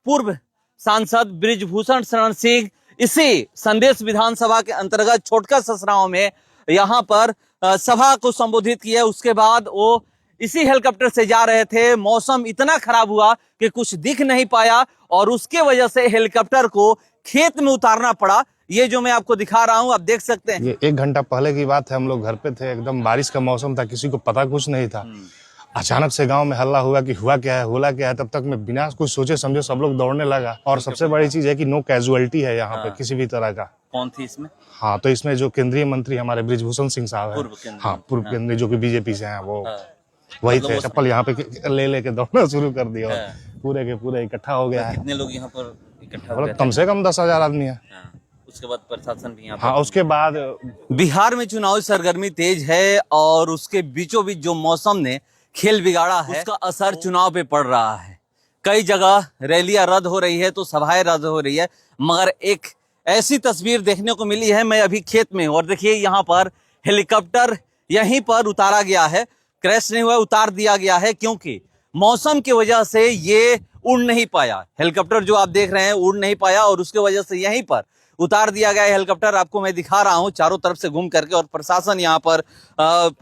पूर्व सांसद बृजभूषण शरण सिंह इसी संदेश विधानसभा के अंतर्गत छोटका ससराओं में यहाँ पर सभा को संबोधित किया। उसके बाद वो इसी हेलीकॉप्टर से जा रहे थे। मौसम इतना खराब हुआ कि कुछ दिख नहीं पाया और उसके वजह से हेलीकॉप्टर को खेत में उतारना पड़ा। ये जो मैं आपको दिखा रहा हूँ, आप देख सकते हैं। ये 1 घंटा पहले की बात है, हम लोग घर पे थे, एकदम बारिश का मौसम था, किसी को पता कुछ नहीं था। अचानक से गांव में हल्ला हुआ कि हुआ क्या है, होला क्या है। तब तक में बिना कुछ सोचे समझे सब लोग दौड़ने लगा। और सबसे बड़ी चीज है कि नो कैजुअलिटी है यहाँ पे किसी भी तरह का। कौन थी इसमें? हाँ, तो इसमें जो केंद्रीय मंत्री हमारे बृजभूषण सिंह साहब है, हाँ पूर्व केंद्रीय, जो कि बीजेपी से हैं, वो वही थे। चप्पल यहाँ पे लेके दौड़ना शुरू कर दिया, पूरे के पूरे इकट्ठा हो गया है। कितने लोग यहाँ पर इकट्ठा हो गए? कम से कम 10,000 आदमी है। उसके बाद प्रशासन भी यहाँ। हाँ, उसके बाद बिहार में चुनावी सरगर्मी तेज है और उसके बीचों बीच जो मौसम ने खेल बिगाड़ा है, उसका असर चुनाव पे पड़ रहा है। कई जगह रैलियां रद्द हो रही है तो सभाएं रद्द हो रही है, मगर एक ऐसी तस्वीर देखने को मिली है। मैं अभी खेत में हूँ और देखिए यहाँ पर हेलीकॉप्टर यहीं पर उतारा गया है। क्रैश नहीं हुआ, उतार दिया गया है क्योंकि मौसम की वजह से ये उड़ नहीं पाया। हेलीकॉप्टर जो आप देख रहे हैं उड़ नहीं पाया और उसके वजह से यहीं पर उतार दिया गया है हेलीकॉप्टर। आपको मैं दिखा रहा हूँ चारों तरफ से घूम करके, और प्रशासन यहाँ पर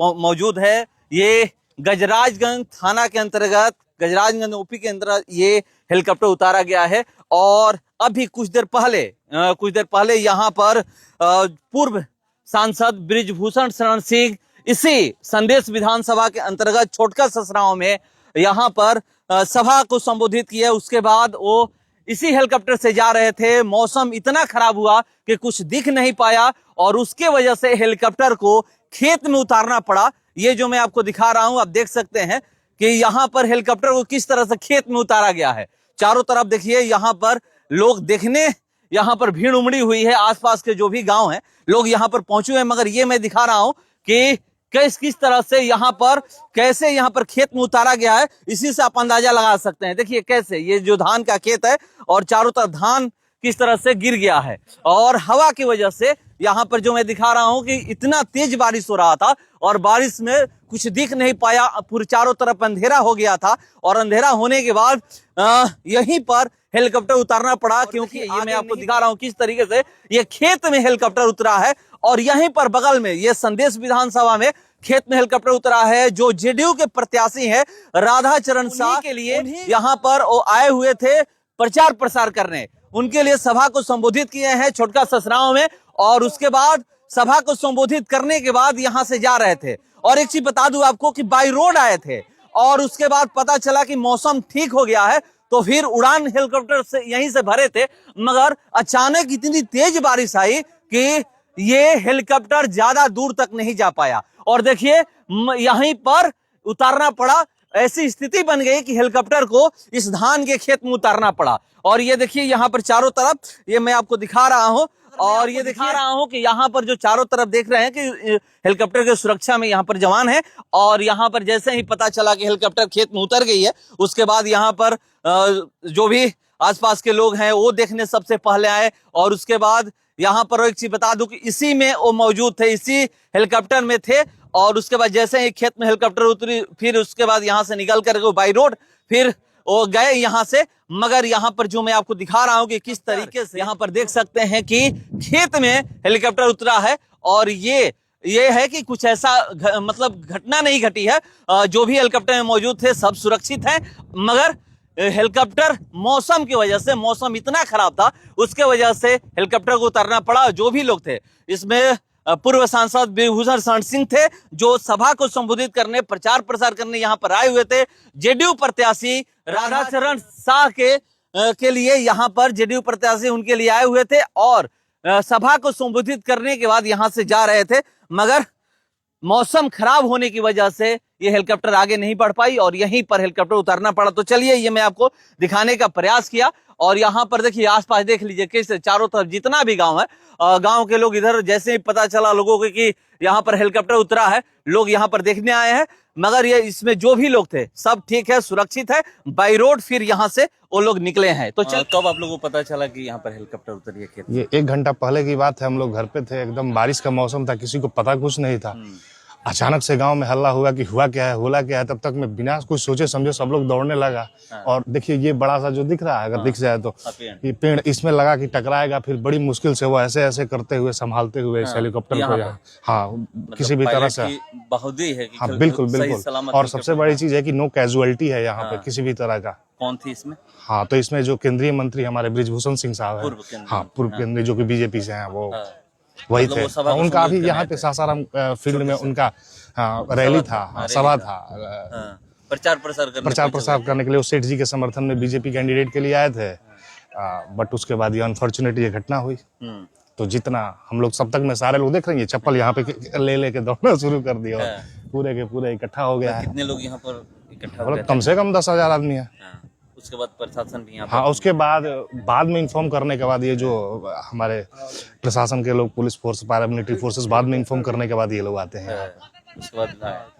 मौजूद है। ये गजराजगंज थाना के अंतर्गत, गजराजगंज ओपी के अंतर्गत ये हेलीकॉप्टर उतारा गया है। और अभी कुछ देर पहले यहाँ पर पूर्व सांसद बृजभूषण शरण सिंह इसी संदेश विधानसभा के अंतर्गत छोटका ससराओं में यहाँ पर सभा को संबोधित किया। उसके बाद वो इसी हेलीकॉप्टर से जा रहे थे। मौसम इतना खराब हुआ कि कुछ दिख नहीं पाया और उसके वजह से हेलीकॉप्टर को खेत में उतारना पड़ा। ये जो मैं आपको दिखा रहा हूं, आप देख सकते हैं कि यहाँ पर हेलीकॉप्टर को किस तरह से खेत में उतारा गया है। चारों तरफ देखिए, यहाँ पर लोग देखने, यहाँ पर भीड़ उमड़ी हुई है। आसपास के जो भी गांव हैं, लोग यहाँ पर पहुंचे हैं। मगर ये मैं दिखा रहा हूं कि किस तरह से यहाँ पर कैसे यहाँ पर खेत में उतारा गया है। इसी से आप अंदाजा लगा सकते हैं। देखिए कैसे ये जो धान का खेत है और चारों तरफ धान किस तरह से गिर गया है। और हवा की वजह से यहाँ पर जो मैं दिखा रहा हूँ कि इतना तेज बारिश हो रहा था और बारिश में कुछ दिख नहीं पाया, पूरे चारों तरफ अंधेरा हो गया था। और अंधेरा होने के बाद यहीं पर हेलीकॉप्टर उतारना पड़ा, क्योंकि ये मैं आपको दिखा रहा हूँ किस तरीके से ये खेत में हेलीकॉप्टर उतरा है। और यहीं पर बगल में ये संदेश विधानसभा में खेत में हेलीकॉप्टर उतरा है। जो जेडीयू के प्रत्याशी हैं राधाचरण शाह के लिए यहाँ पर वो आए हुए थे प्रचार प्रसार करने। उनके लिए सभा को संबोधित किए हैं छोटका ससराओं में। और उसके बाद सभा को संबोधित करने के बाद यहाँ से जा रहे थे। और एक चीज बता दूं आपको कि बाई रोड आए थे और उसके बाद पता चला कि मौसम ठीक हो गया है तो फिर उड़ान हेलीकॉप्टर से यहीं से भरे थे। मगर अचानक इतनी तेज बारिश आई कि ये हेलीकॉप्टर ज्यादा दूर तक नहीं जा पाया और देखिए यहीं पर उतारना पड़ा। ऐसी स्थिति बन गई कि हेलीकॉप्टर को इस धान के खेत में उतारना पड़ा। और ये देखिए यहाँ पर चारों तरफ, ये मैं आपको दिखा रहा हूँ और ये दिखा रहा हूँ कि यहाँ पर जो चारों तरफ देख रहे हैं कि हेलीकॉप्टर की सुरक्षा में यहाँ पर जवान है। और यहाँ पर जैसे ही पता चला कि हेलीकॉप्टर खेत में उतर गई है, उसके बाद यहाँ पर जो भी आसपास के लोग हैं वो देखने सबसे पहले आए। और उसके बाद यहाँ पर एक चीज बता दूं कि इसी में वो मौजूद थे, इसी हेलीकॉप्टर में थे। और उसके बाद जैसे ही खेत में हेलीकॉप्टर उतरी, फिर उसके बाद यहाँ से निकल कर बाई रोड फिर वो गए यहाँ से। मगर यहाँ पर जो मैं आपको दिखा रहा हूँ कि किस तरीके से यहाँ पर देख सकते हैं कि खेत में हेलीकॉप्टर उतरा है। और ये है कि कुछ ऐसा मतलब घटना नहीं घटी है। जो भी हेलीकॉप्टर में मौजूद थे सब सुरक्षित हैं। मगर हेलीकॉप्टर मौसम की वजह से, मौसम इतना खराब था उसके वजह से हेलीकॉप्टर को उतारना पड़ा। जो भी लोग थे इसमें पूर्व सांसद बृजभूषण शरण सिंह थे, जो सभा को संबोधित करने, प्रचार प्रसार करने यहाँ पर आए हुए थे। जेडीयू प्रत्याशी राधाचरण शाह के लिए यहाँ पर जेडीयू प्रत्याशी उनके लिए आए हुए थे और सभा को संबोधित करने के बाद यहाँ से जा रहे थे। मगर मौसम खराब होने की वजह से ये हेलीकॉप्टर आगे नहीं बढ़ पाई और यहीं पर हेलीकॉप्टर उतारना पड़ा। तो चलिए ये मैं आपको दिखाने का प्रयास किया। और यहाँ पर देखिए आसपास देख लीजिए कैसे चारों तरफ जितना भी गांव है, गांव के लोग इधर जैसे ही पता चला लोगों को कि यहाँ पर हेलीकॉप्टर उतरा है, लोग यहाँ पर देखने आए हैं। मगर ये इसमें जो भी लोग थे सब ठीक है, सुरक्षित है। बाई रोड फिर यहाँ से वो लोग निकले हैं। तो चल कब आप लोगों को पता चला कि यहाँ पर हेलीकॉप्टर उतरी है खेत? ये 1 घंटा पहले की बात है, हम लोग घर पे थे, एकदम बारिश का मौसम था, किसी को पता कुछ नहीं था। अचानक से गांव में हल्ला हुआ कि हुआ क्या है, तब तक मैं बिना कुछ सोचे समझे सब लोग दौड़ने लगा। और देखिए ये बड़ा सा जो दिख रहा है, अगर दिख जाए तो ये पेड़ इसमें लगा कि टकराएगा, फिर बड़ी मुश्किल से वो ऐसे ऐसे करते हुए संभालते हुए इस हेलीकॉप्टर को यहाँ, हाँ किसी भी तरह से, बहादुरी है कि हाँ बिल्कुल बिल्कुल। और सबसे बड़ी चीज है कि नो कैजुअलिटी है यहाँ पे किसी भी तरह का। कौन थी इसमें? हाँ, तो इसमें जो केंद्रीय मंत्री हमारे बृजभूषण सिंह साहब है, हाँ पूर्व केंद्रीय, जो कि बीजेपी से हैं, वो वही थे। उनका भी यहाँ पे सासाराम फील्ड में उनका रैली था, सभा था, प्रचार प्रसार करने के लिए। वो सेठ जी के समर्थन में बीजेपी कैंडिडेट के लिए आए थे, बट उसके बाद ये अनफॉर्चुनेट ये घटना हुई। तो जितना हम लोग, सब तक में सारे लोग देख रहे हैं, चप्पल यहाँ पे ले लेके दौड़ना शुरू कर दिया, पूरे के पूरे इकट्ठा हो गया है। कितने लोग यहाँ पर इकट्ठा हो गए? कम से कम 10,000 आदमी है। उसके बाद प्रशासन भी यहाँ, हाँ उसके बाद में इन्फॉर्म करने के बाद, ये जो हमारे प्रशासन के लोग, पुलिस फोर्स, पैरामिलिट्री फोर्सेस, बाद में इन्फॉर्म करने के बाद ये लोग आते हैं। उसके बाद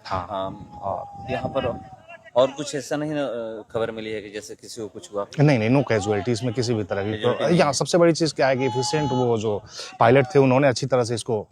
हाँ यहाँ पर और कुछ ऐसा नहीं खबर मिली है कि जैसे किसी को कुछ हुआ? नहीं, नो कैजुअलिटी इसमें किसी भी तरह की। तो यहाँ सबसे बड़ी चीज क्या है कि एफिशिएंट वो जो पायलट थे, उन्होंने अच्छी तरह से इसको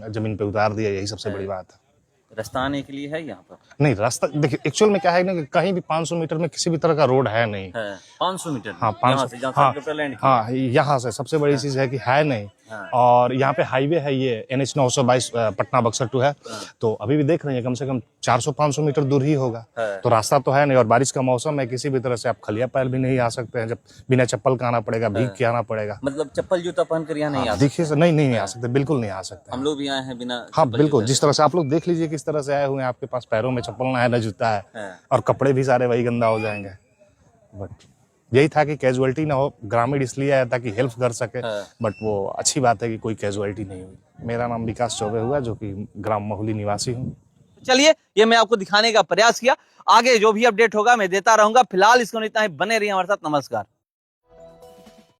जमीन पे उतार दिया, यही सबसे बड़ी बात है। रास्ता आने के लिए है यहाँ पर? नहीं, रास्ता देखिए एक्चुअल में क्या है ना, कि कहीं भी 500 मीटर में किसी भी तरह का रोड है नहीं। 500 मीटर? हाँ 500, हाँ यहाँ से सबसे बड़ी चीज है कि है नहीं। और यहाँ पे हाईवे है, ये NH 922 पटना बक्सर टू है, तो अभी भी देख रहे हैं कम से कम 400-500 मीटर दूर ही होगा। तो रास्ता तो है नहीं, और बारिश का मौसम है, किसी भी तरह से आप खलिया पैर भी नहीं आ सकते हैं, जब बिना चप्पल का आना पड़ेगा, भीग के आना पड़ेगा। मतलब चप्पल जूता पहन कर यहाँ नहीं आ सकते? देखिए नहीं आ सकते, बिल्कुल नहीं आ सकते। हम लोग भी आए हैं बिना, हाँ बिल्कुल, जिस तरह से आप लोग देख लीजिए किस तरह से आए हुए हैं, आपके पास पैरों में चप्पल ना है, ना जूता है, और कपड़े भी सारे वही गंदा हो जाएंगे। बट यही था कि कैजुअलिटी ना हो, ग्रामीण इसलिए आया ताकि हेल्प कर सके, बट वो अच्छी बात है कि कोई कैजुअलिटी नहीं हुई। मेरा नाम विकास चौबे हुआ, जो कि ग्राम महुली निवासी हूँ। चलिए, ये मैं आपको दिखाने का प्रयास किया, आगे जो भी अपडेट होगा मैं देता रहूंगा। फिलहाल इसको इतना ही, बने रहिए हमारे साथ। नमस्कार।